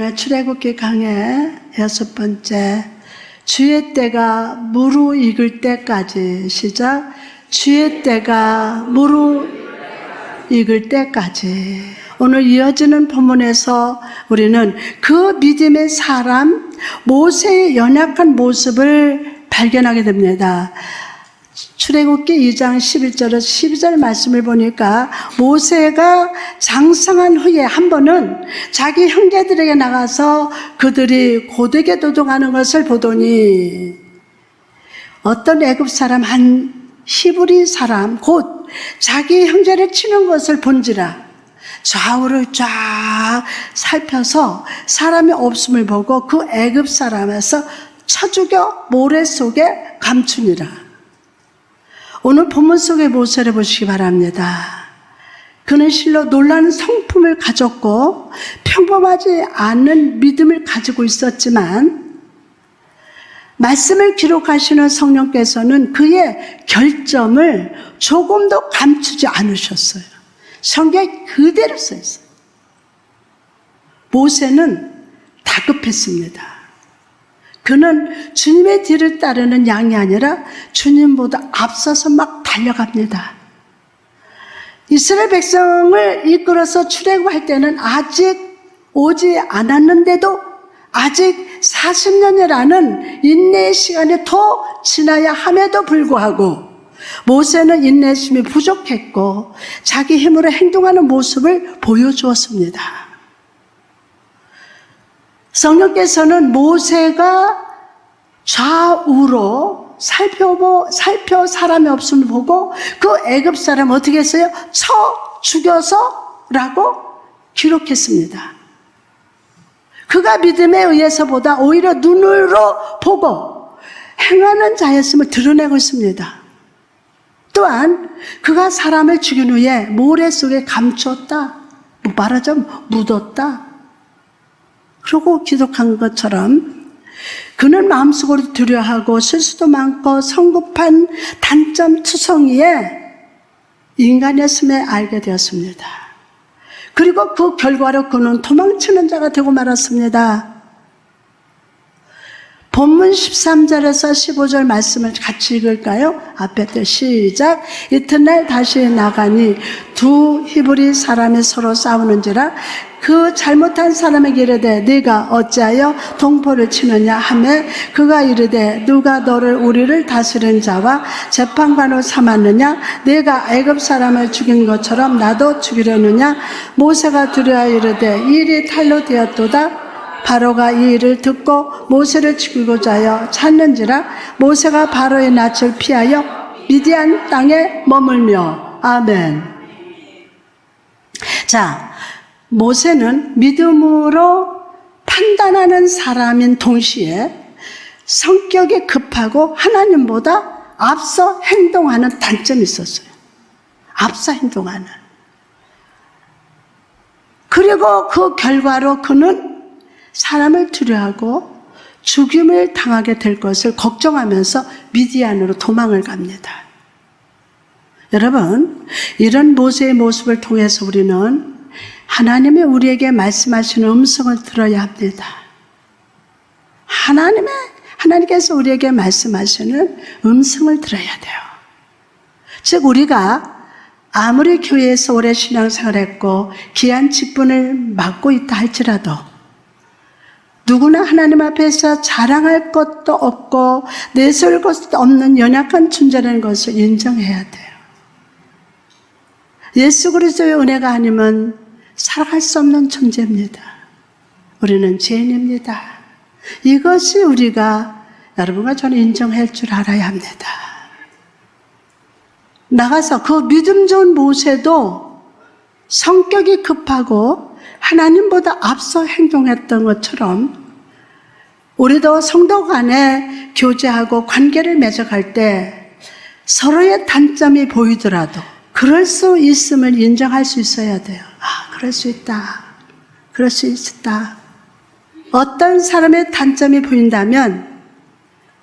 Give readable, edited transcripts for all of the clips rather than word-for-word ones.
오늘 출애굽기 강의 6번째, 주의 때가 무르익을 때까지. 시작. 주의 때가 무르익을 때까지. 오늘 이어지는 본문에서 우리는 그 믿음의 사람 모세의 연약한 모습을 발견하게 됩니다. 출애굽기 2장 11절에서 12절 말씀을 보니까 모세가 장성한 후에 한 번은 자기 형제들에게 나가서 그들이 고되게 도둑하는 것을 보더니 어떤 애굽 사람 한 히브리 사람 곧 자기 형제를 치는 것을 본지라 좌우를 쫙 살펴서 사람이 없음을 보고 그 애굽 사람에서 쳐 죽여 모래 속에 감추니라. 오늘 본문 속의 모세를 보시기 바랍니다. 그는 실로 놀라운 성품을 가졌고 평범하지 않은 믿음을 가지고 있었지만 말씀을 기록하시는 성령께서는 그의 결점을 조금도 감추지 않으셨어요. 성경에 그대로 써 있어요. 모세는 다급했습니다. 그는 주님의 뒤를 따르는 양이 아니라 주님보다 앞서서 막 달려갑니다. 이스라엘 백성을 이끌어서 출애굽할 때는 아직 오지 않았는데도 아직 40년이라는 인내의 시간이 더 지나야 함에도 불구하고 모세는 인내심이 부족했고 자기 힘으로 행동하는 모습을 보여주었습니다. 성령께서는 모세가 좌우로 살펴 사람이 없음을 보고 그 애굽 사람 어떻게 했어요? 쳐 죽여서라고 기록했습니다. 그가 믿음에 의해서보다 오히려 눈으로 보고 행하는 자였음을 드러내고 있습니다. 또한 그가 사람을 죽인 후에 모래 속에 감췄다, 말하자면 묻었다, 그러고 기록한 것처럼 그는 마음속으로 두려워하고 실수도 많고 성급한 단점투성이에 인간이었음을 알게 되었습니다. 그리고 그 결과로 그는 도망치는 자가 되고 말았습니다. 본문 13절에서 15절 말씀을 같이 읽을까요? 앞에 때 시작. 이튿날 다시 나가니 두 히브리 사람이 서로 싸우는지라 그 잘못한 사람에게 이르되 네가 어찌하여 동포를 치느냐 하매 그가 이르되 누가 너를 우리를 다스리는 자와 재판관으로 삼았느냐? 네가 애굽 사람을 죽인 것처럼 나도 죽이려느냐? 모세가 두려워 이르되 이 일이 탈로 되었도다. 바로가 이 일을 듣고 모세를 죽이고자 하여 찾는지라 모세가 바로의 낯을 피하여 미디안 땅에 머물며. 아멘. 자, 모세는 믿음으로 판단하는 사람인 동시에 성격이 급하고 하나님보다 앞서 행동하는 단점이 있었어요. 앞서 행동하는. 그리고 그 결과로 그는 사람을 두려워하고 죽임을 당하게 될 것을 걱정하면서 미디안으로 도망을 갑니다. 여러분, 이런 모세의 모습을 통해서 우리는 하나님이 우리에게 말씀하시는 음성을 들어야 합니다. 하나님께서 우리에게 말씀하시는 음성을 들어야 돼요. 즉 우리가 아무리 교회에서 오래 신앙생활했고 귀한 직분을 맡고 있다 할지라도 누구나 하나님 앞에서 자랑할 것도 없고 내세울 것도 없는 연약한 존재라는 것을 인정해야 돼요. 예수 그리스도의 은혜가 아니면 살아갈 수 없는 존재입니다. 우리는 죄인입니다. 이것이 우리가 여러분과 저는 인정할 줄 알아야 합니다. 나가서 그 믿음 좋은 모세도 성격이 급하고 하나님보다 앞서 행동했던 것처럼 우리도 성도 간에 교제하고 관계를 맺어갈 때 서로의 단점이 보이더라도 그럴 수 있음을 인정할 수 있어야 돼요. 아, 그럴 수 있다. 그럴 수 있다. 어떤 사람의 단점이 보인다면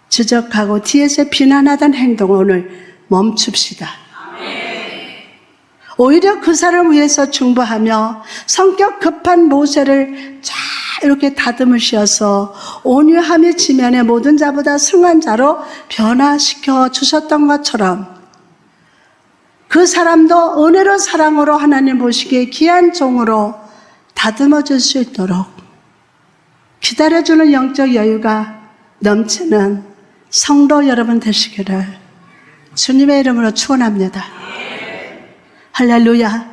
지적하고 뒤에서 비난하던 행동을 오늘 멈춥시다. 오히려 그 사람을 위해서 중보하며 성격 급한 모세를 잘 이렇게 다듬으셔서 온유함의 지면에 모든 자보다 승한 자로 변화시켜 주셨던 것처럼 그 사람도 은혜로 사랑으로 하나님 보시기에 귀한 종으로 다듬어질 수 있도록 기다려주는 영적 여유가 넘치는 성도 여러분 되시기를 주님의 이름으로 축원합니다. 할렐루야.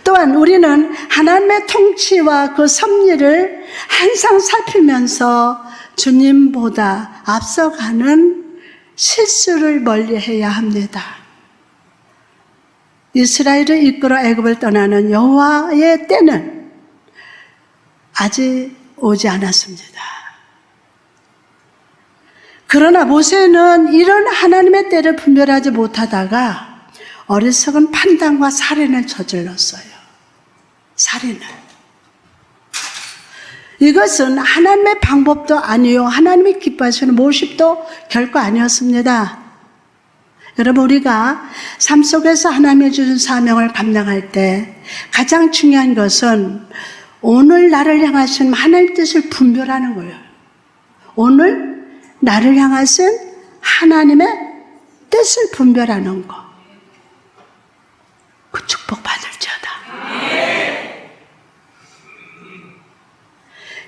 또한 우리는 하나님의 통치와 그 섭리를 항상 살피면서 주님보다 앞서가는 실수를 멀리해야 합니다. 이스라엘을 이끌어 애굽을 떠나는 여호와의 때는 아직 오지 않았습니다. 그러나 모세는 이런 하나님의 때를 분별하지 못하다가 어리석은 판단과 살인을 저질렀어요. 살인을. 이것은 하나님의 방법도 아니요 하나님이 기뻐하시는 모습도 결코 아니었습니다. 여러분, 우리가 삶 속에서 하나님이 주신 사명을 감당할 때 가장 중요한 것은 오늘 나를 향하신 하나님의 뜻을 분별하는 거예요. 오늘 나를 향하신 하나님의 뜻을 분별하는 거. 그 축복 받을지어다.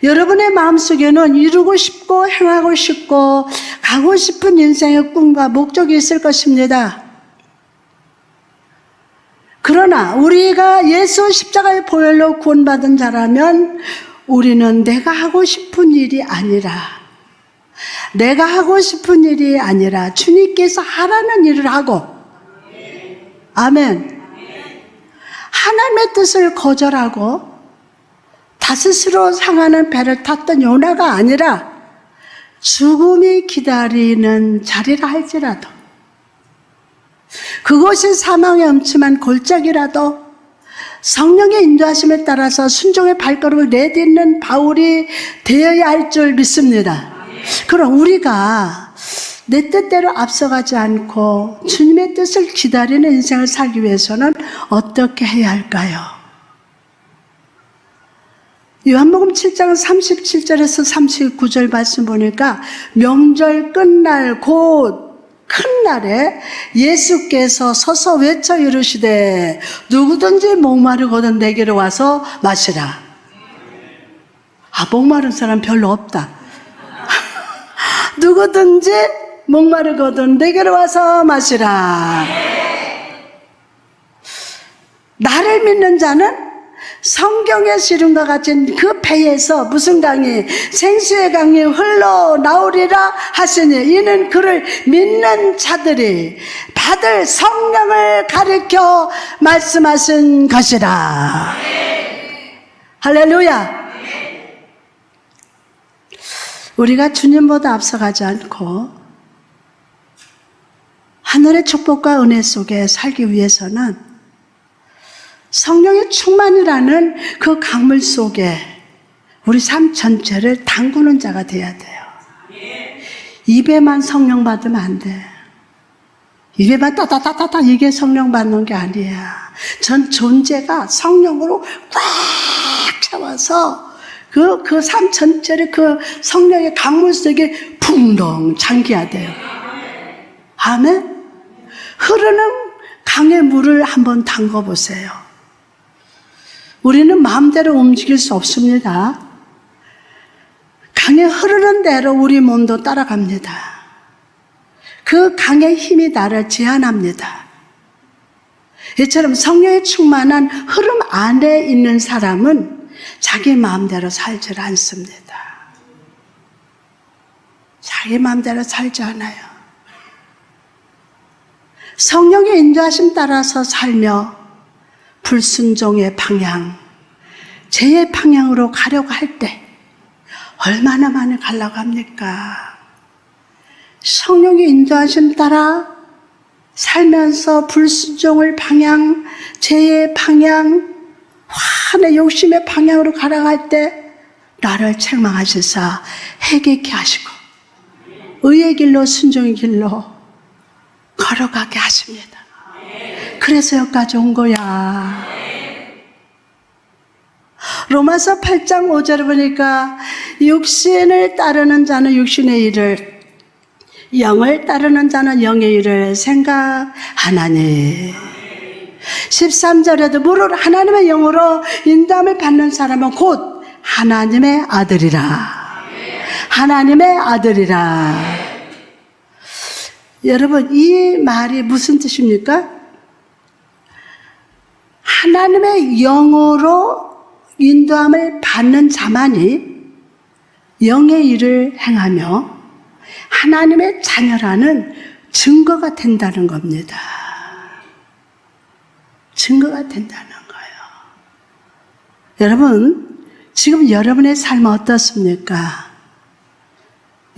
여러분의 마음속에는 이루고 싶고 행하고 싶고 가고 싶은 인생의 꿈과 목적이 있을 것입니다. 그러나 우리가 예수 십자가의 보혈로 구원받은 자라면 우리는 내가 하고 싶은 일이 아니라 주님께서 하라는 일을 하고, 아멘, 하나님의 뜻을 거절하고 다스스로 상하는 배를 탔던 요나가 아니라 죽음이 기다리는 자리라 할지라도, 그곳이 사망의 엄침한 골짜기라도 성령의 인도하심에 따라서 순종의 발걸음을 내딛는 바울이 되어야 할 줄 믿습니다. 그럼 우리가 내 뜻대로 앞서가지 않고 주님의 뜻을 기다리는 인생을 살기 위해서는 어떻게 해야 할까요? 요한복음 7장 37절에서 39절 말씀 보니까 명절 끝날 곧 큰 날에 예수께서 서서 외쳐 이르시되 누구든지 목마르거든 내게로 와서 마시라. 목마른 사람 별로 없다. 누구든지 목마르거든 내게로 와서 마시라. 나를 믿는 자는 성경의 시름과 같은 그 배에서 무슨 강이 생수의 강이 흘러나오리라 하시니 이는 그를 믿는 자들이 받을 성령을 가리켜 말씀하신 것이라. 할렐루야. 우리가 주님보다 앞서가지 않고 하늘의 축복과 은혜 속에 살기 위해서는 성령의 충만이라는 그 강물 속에 우리 삶 전체를 담그는 자가 돼야 돼요. 입에만 성령 받으면 안 돼. 입에만 따다다다다 이게 성령 받는 게 아니야. 전 존재가 성령으로 꽉 차와서 그 삶 전체를 그 성령의 강물 속에 풍덩 잠겨야 돼요. 아멘? 흐르는 강의 물을 한번 담궈 보세요. 우리는 마음대로 움직일 수 없습니다. 강에 흐르는 대로 우리 몸도 따라갑니다. 그 강의 힘이 나를 제한합니다. 이처럼 성령의 충만한 흐름 안에 있는 사람은 자기 마음대로 살지 않습니다. 자기 마음대로 살지 않아요. 성령의 인도하심 따라서 살며 불순종의 방향, 죄의 방향으로 가려고 할 때 얼마나 많이 가려고 합니까? 성령의 인도하심 따라 살면서 불순종의 방향, 죄의 방향, 화내 욕심의 방향으로 가려고 할 때 나를 책망하시사 회개케 하시고 의의 길로 순종의 길로 걸어가게 하십니다. 그래서 여기까지 온 거야. 로마서 8장 5절을 보니까 육신을 따르는 자는 육신의 일을, 영을 따르는 자는 영의 일을 생각하나니. 13절에도 무릇 하나님의 영으로 인도함을 받는 사람은 곧 하나님의 아들이라. 하나님의 아들이라. 여러분, 이 말이 무슨 뜻입니까? 하나님의 영으로 인도함을 받는 자만이 영의 일을 행하며 하나님의 자녀라는 증거가 된다는 겁니다. 증거가 된다는 거예요. 여러분, 지금 여러분의 삶은 어떻습니까?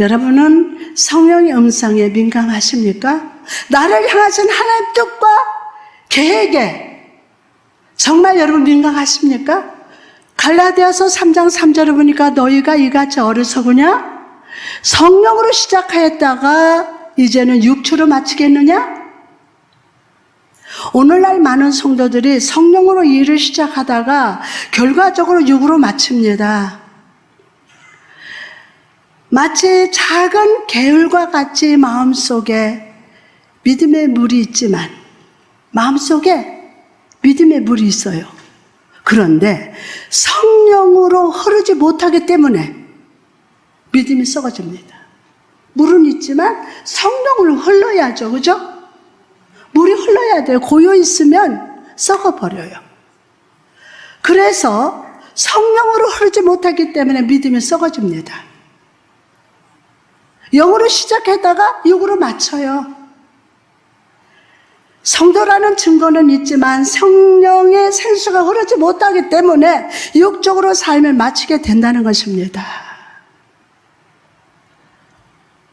여러분은 성령의 음성에 민감하십니까? 나를 향하신 하나님의 뜻과 계획에 정말 여러분 민감하십니까? 갈라디아서 3장 3절을 보니까 너희가 이같이 어리석으냐? 성령으로 시작하였다가 이제는 육체로 마치겠느냐? 오늘날 많은 성도들이 성령으로 일을 시작하다가 결과적으로 육으로 마칩니다. 마치 작은 개울과 같이 마음속에 믿음의 물이 있지만 마음속에 믿음의 물이 있어요. 그런데 성령으로 흐르지 못하기 때문에 믿음이 썩어집니다. 물은 있지만 성령으로 흘러야죠. 그죠? 물이 흘러야 돼요. 고여 있으면 썩어버려요. 그래서 성령으로 흐르지 못하기 때문에 믿음이 썩어집니다. 영으로 시작했다가 육으로 마쳐요. 성도라는 증거는 있지만 성령의 생수가 흐르지 못하기 때문에 육적으로 삶을 마치게 된다는 것입니다.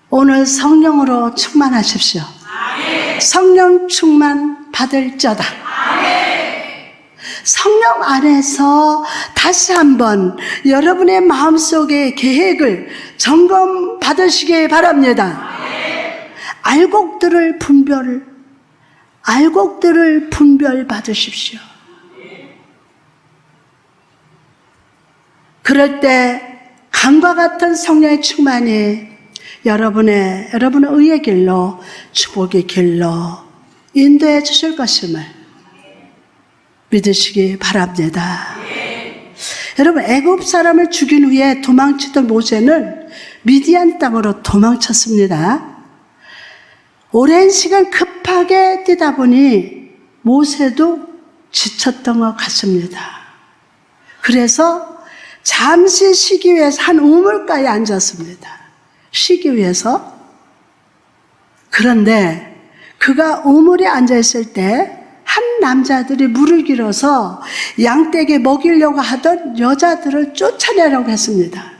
오늘 성령으로 충만하십시오. 아멘. 성령 충만 받을 자다. 아멘. 성령 안에서 다시 한번 여러분의 마음속의 계획을 점검 받으시기 바랍니다. 아멘. 알곡들을 분별 받으십시오. 그럴 때 강과 같은 성령의 충만이 여러분의 의의 길로, 축복의 길로 인도해 주실 것임을 믿으시기 바랍니다. 여러분, 애굽 사람을 죽인 후에 도망치던 모세는 미디안 땅으로 도망쳤습니다. 오랜 시간 급하게 뛰다 보니 모세도 지쳤던 것 같습니다. 그래서 잠시 쉬기 위해서 한 우물가에 앉았습니다. 쉬기 위해서. 그런데 그가 우물에 앉아있을 때 한 남자들이 물을 길어서 양떼에게 먹이려고 하던 여자들을 쫓아내려고 했습니다.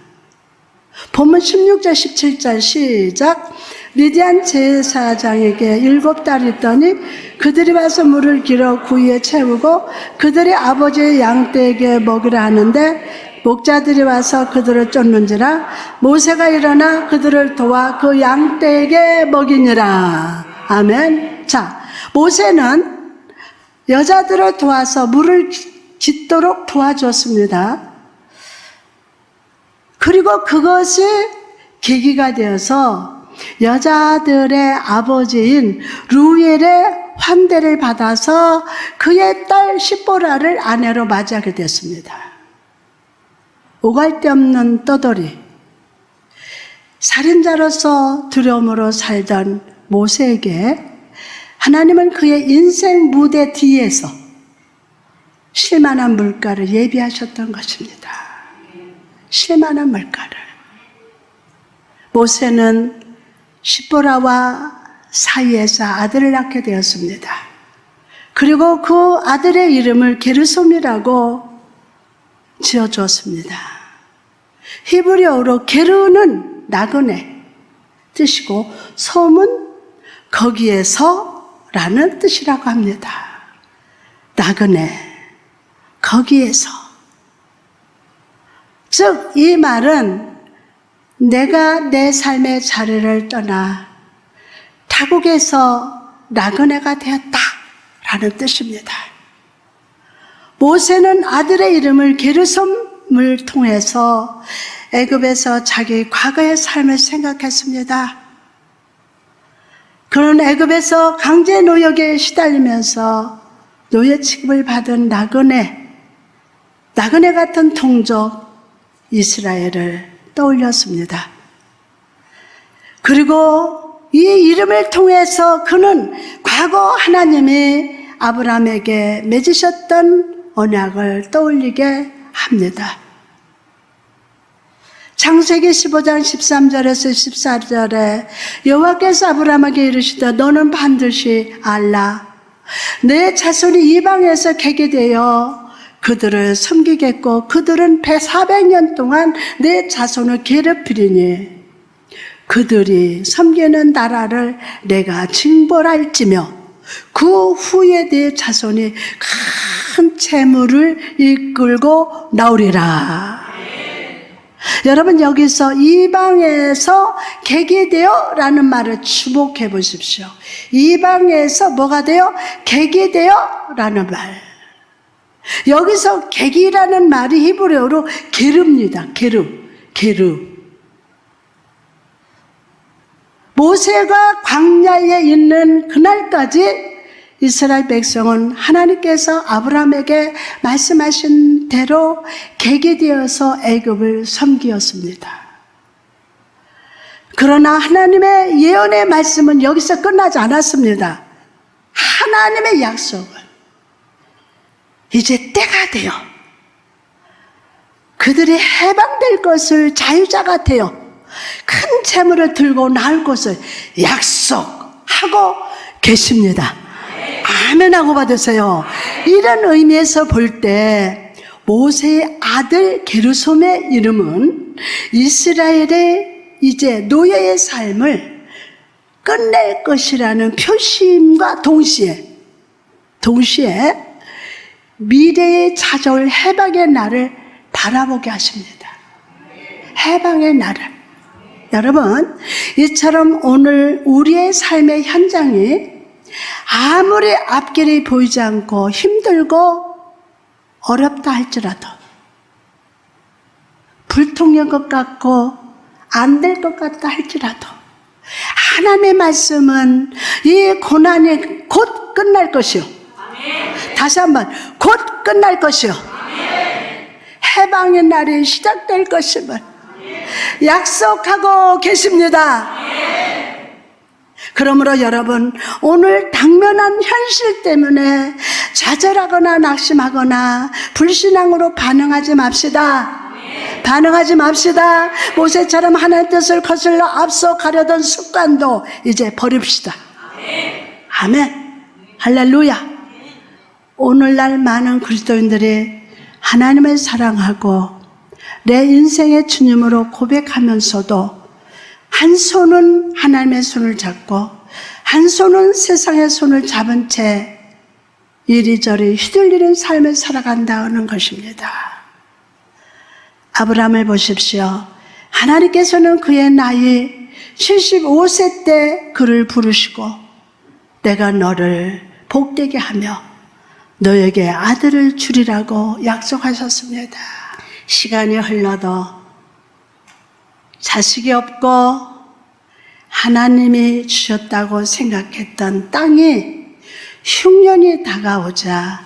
본문 16절 17절 시작. 미디안 제사장에게 7달이 있더니 그들이 와서 물을 길어 구이에 채우고 그들의 아버지의 양떼에게 먹이라 하는데 목자들이 와서 그들을 쫓는지라 모세가 일어나 그들을 도와 그 양떼에게 먹이니라. 아멘. 자, 모세는 여자들을 도와서 물을 짓도록 도와줬습니다. 그리고 그것이 계기가 되어서 여자들의 아버지인 루엘의 환대를 받아서 그의 딸 시보라를 아내로 맞이하게 됐습니다. 오갈 데 없는 떠돌이, 살인자로서 두려움으로 살던 모세에게 하나님은 그의 인생 무대 뒤에서 쉴만한 물가를 예비하셨던 것입니다. 쉴만한 물가를. 모세는 시보라와 사이에서 아들을 낳게 되었습니다. 그리고 그 아들의 이름을 게르솜이라고 지어주었습니다. 히브리어로 게르는 나그네 뜻이고 솜은 거기에서라는 뜻이라고 합니다. 나그네, 거기에서. 즉 이 말은 내가 내 삶의 자리를 떠나 타국에서 나그네가 되었다라는 뜻입니다. 모세는 아들의 이름을 게르솜 이름을 통해서 애굽에서 자기 과거의 삶을 생각했습니다. 그런 애굽에서 강제 노역에 시달리면서 노예 취급을 받은 나그네 같은 동족 이스라엘을 떠올렸습니다. 그리고 이 이름을 통해서 그는 과거 하나님이 아브라함에게 맺으셨던 언약을 떠올리게 합니다. 창세기 15장 13절에서 14절에 여호와께서 아브라함에게 이르시되 너는 반드시 알라. 내 자손이 이방에서 개게 되어 그들을 섬기겠고 그들은 400년 동안 내 자손을 괴롭히리니 그들이 섬기는 나라를 내가 징벌할지며 그 후에 내 자손이 큰 재물을 이끌고 나오리라. 여러분 여기서 이방에서 개게 되어 라는 말을 주목해 보십시오. 이방에서 뭐가 되어? 개게 되어 라는 말. 여기서 개기라는 말이 히브리어로 게르입니다. 게르. 모세가 광야에 있는 그날까지 이스라엘 백성은 하나님께서 아브라함에게 말씀하신 대로 개게 되어서 애굽을 섬기었습니다. 그러나 하나님의 예언의 말씀은 여기서 끝나지 않았습니다. 하나님의 약속은 이제 때가 되어 그들이 해방될 것을 자유자가 되어 큰 재물을 들고 나올 것을 약속하고 계십니다. 아멘 하고 받으세요. 이런 의미에서 볼 때 모세의 아들 게르솜의 이름은 이스라엘의 이제 노예의 삶을 끝낼 것이라는 표시임과 동시에 미래에 찾아올 해방의 날을 바라보게 하십니다. 해방의 날을. 여러분, 이처럼 오늘 우리의 삶의 현장이 아무리 앞길이 보이지 않고 힘들고 어렵다 할지라도 불통한 것 같고 안 될 것 같다 할지라도 하나님의 말씀은 이 고난이 곧 끝날 것이요. 다시 한번 곧 끝날 것이요. 해방의 날이 시작될 것임을 약속하고 계십니다. 그러므로 여러분 오늘 당면한 현실 때문에 좌절하거나 낙심하거나 불신앙으로 반응하지 맙시다. 반응하지 맙시다. 모세처럼 하나님의 뜻을 거슬러 앞서 가려던 습관도 이제 버립시다. 아멘. 할렐루야. 오늘날 많은 그리스도인들이 하나님을 사랑하고 내 인생의 주님으로 고백하면서도 한 손은 하나님의 손을 잡고 한 손은 세상의 손을 잡은 채 이리저리 휘둘리는 삶을 살아간다는 것입니다. 아브라함을 보십시오. 하나님께서는 그의 나이 75세 때 그를 부르시고 내가 너를 복되게 하며 너에게 아들을 주리라고 약속하셨습니다. 시간이 흘러도 자식이 없고 하나님이 주셨다고 생각했던 땅이 흉년이 다가오자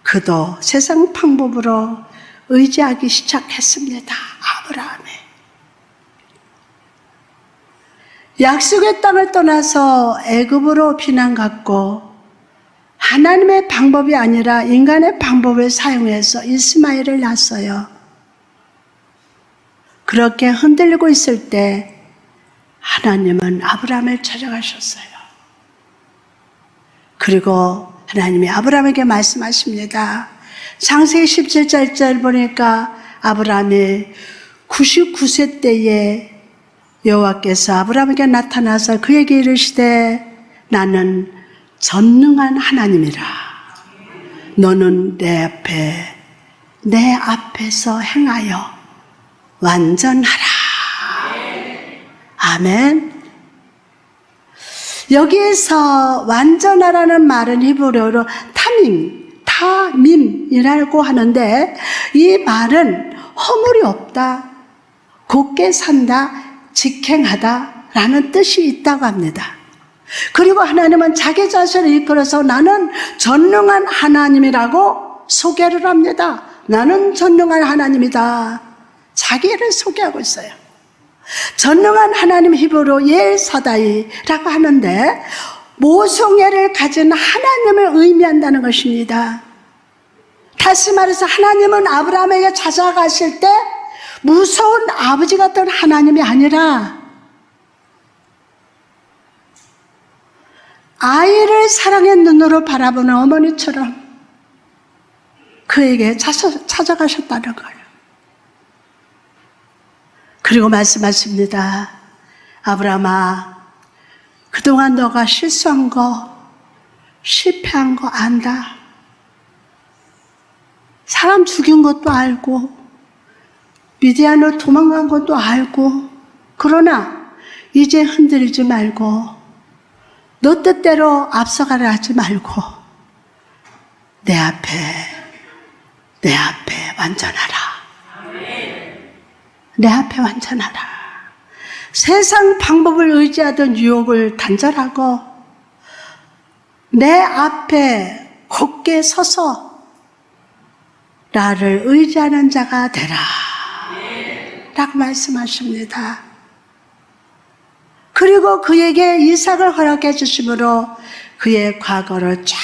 그도 세상 방법으로 의지하기 시작했습니다. 아브라함이 약속의 땅을 떠나서 애굽으로 피난 갔고 하나님의 방법이 아니라 인간의 방법을 사용해서 이스마엘을 낳았어요. 그렇게 흔들리고 있을 때 하나님은 아브라함을 찾아가셨어요. 그리고 하나님이 아브라함에게 말씀하십니다. 창세기 17절 보니까 아브라함이 99세 때에 여호와께서 아브라함에게 나타나서 그에게 이르시되 나는 전능한 하나님이라. 너는 내 앞에서 행하여 완전하라. 아멘. 여기에서 완전하라는 말은 히브리어로 타밈이라고 하는데 이 말은 허물이 없다, 곧게 산다, 직행하다 라는 뜻이 있다고 합니다. 그리고 하나님은 자기 자신을 이끌어서 나는 전능한 하나님이라고 소개를 합니다. 나는 전능한 하나님이다. 자기를 소개하고 있어요. 전능한 하나님, 히브리어로 엘사다이라고 하는데 모성애를 가진 하나님을 의미한다는 것입니다. 다시 말해서 하나님은 아브라함에게 찾아가실 때 무서운 아버지 같은 하나님이 아니라 아이를 사랑의 눈으로 바라보는 어머니처럼 그에게 찾아가셨다는 거예요. 그리고 말씀하십니다. 아브라함아, 그동안 너가 실수한 거, 실패한 거 안다. 사람 죽인 것도 알고 미디안으로 도망간 것도 알고, 그러나 이제 흔들리지 말고 너 뜻대로 앞서가려 하지 말고 내 앞에 완전하라. 내 앞에 완전하라. 세상 방법을 의지하던 유혹을 단절하고 내 앞에 곧게 서서 나를 의지하는 자가 되라 라고 말씀하십니다. 그리고 그에게 이삭을 허락해 주심으로 그의 과거를 쫙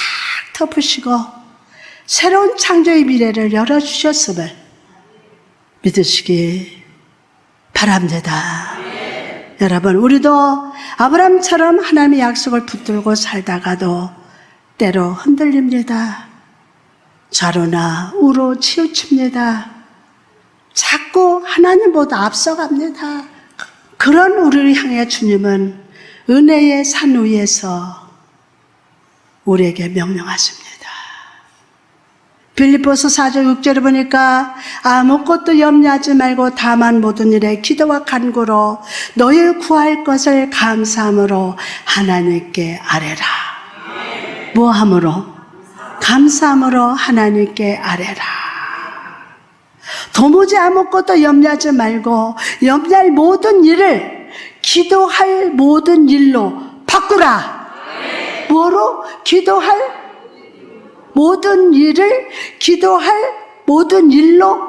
덮으시고 새로운 창조의 미래를 열어주셨음을 믿으시기 바랍니다. 여러분, 우리도 아브라함처럼 하나님의 약속을 붙들고 살다가도 때로 흔들립니다. 좌로나 우로 치우칩니다. 자꾸 하나님보다 앞서갑니다. 그런 우리를 향해 주님은 은혜의 산 위에서 우리에게 명령하십니다. 빌립보서 4장 6절을 보니까 아무것도 염려하지 말고 다만 모든 일에 기도와 간구로 너희 구할 것을 감사함으로 하나님께 아뢰라. 뭐함으로? 감사함으로 하나님께 아뢰라. 도무지 아무것도 염려하지 말고 염려할 모든 일을 기도할 모든 일로 바꾸라. 뭐로? 모든 일을 기도할 모든 일로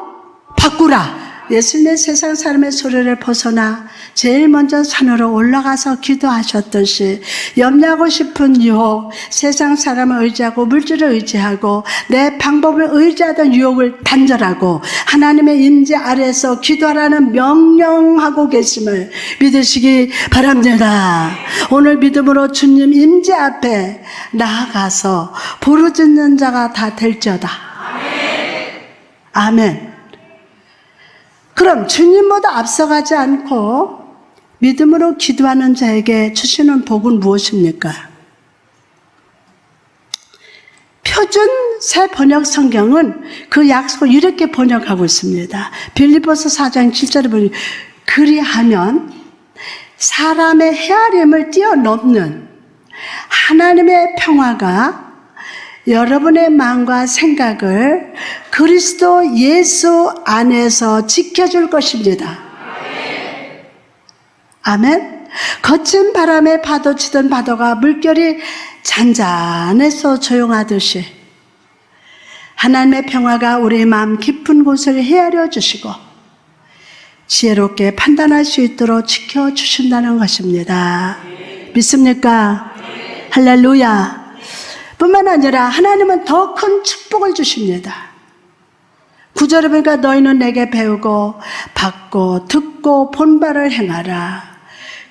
바꾸라. 예수님의 세상 사람의 소리를 벗어나 제일 먼저 산으로 올라가서 기도하셨듯이 염려하고 싶은 유혹, 세상 사람을 의지하고 물질을 의지하고 내 방법을 의지하던 유혹을 단절하고 하나님의 임재 아래에서 기도하라는 명령하고 계심을 믿으시기 바랍니다. 오늘 믿음으로 주님 임재 앞에 나아가서 부르짖는 자가 다 될지어다. 아멘. 그럼 주님보다 앞서가지 않고 믿음으로 기도하는 자에게 주시는 복은 무엇입니까? 표준 새 번역 성경은 그 약속을 이렇게 번역하고 있습니다. 빌립보서 4장 7절에 보니 그리하면 사람의 헤아림을 뛰어넘는 하나님의 평화가 여러분의 마음과 생각을 그리스도 예수 안에서 지켜줄 것입니다. 아멘. 거친 바람에 파도 치던 파도가 물결이 잔잔해서 조용하듯이 하나님의 평화가 우리 마음 깊은 곳을 헤아려 주시고 지혜롭게 판단할 수 있도록 지켜주신다는 것입니다. 믿습니까? 할렐루야. 뿐만 아니라 하나님은 더 큰 축복을 주십니다. 9절에 보니까 너희는 내게 배우고 받고 듣고 본 바를 행하라.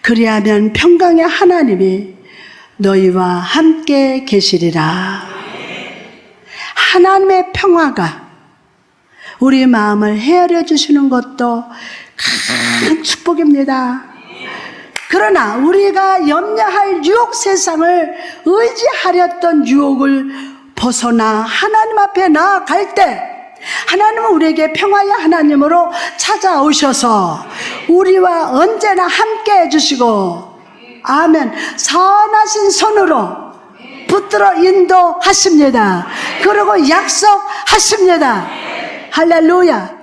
그리하면 평강의 하나님이 너희와 함께 계시리라. 하나님의 평화가 우리 마음을 헤아려 주시는 것도 큰 축복입니다. 그러나 우리가 염려할 유혹, 세상을 의지하렸던 유혹을 벗어나 하나님 앞에 나아갈 때 하나님은 우리에게 평화의 하나님으로 찾아오셔서 우리와 언제나 함께 해주시고 아멘, 선하신 손으로 붙들어 인도하십니다. 그리고 약속하십니다. 할렐루야.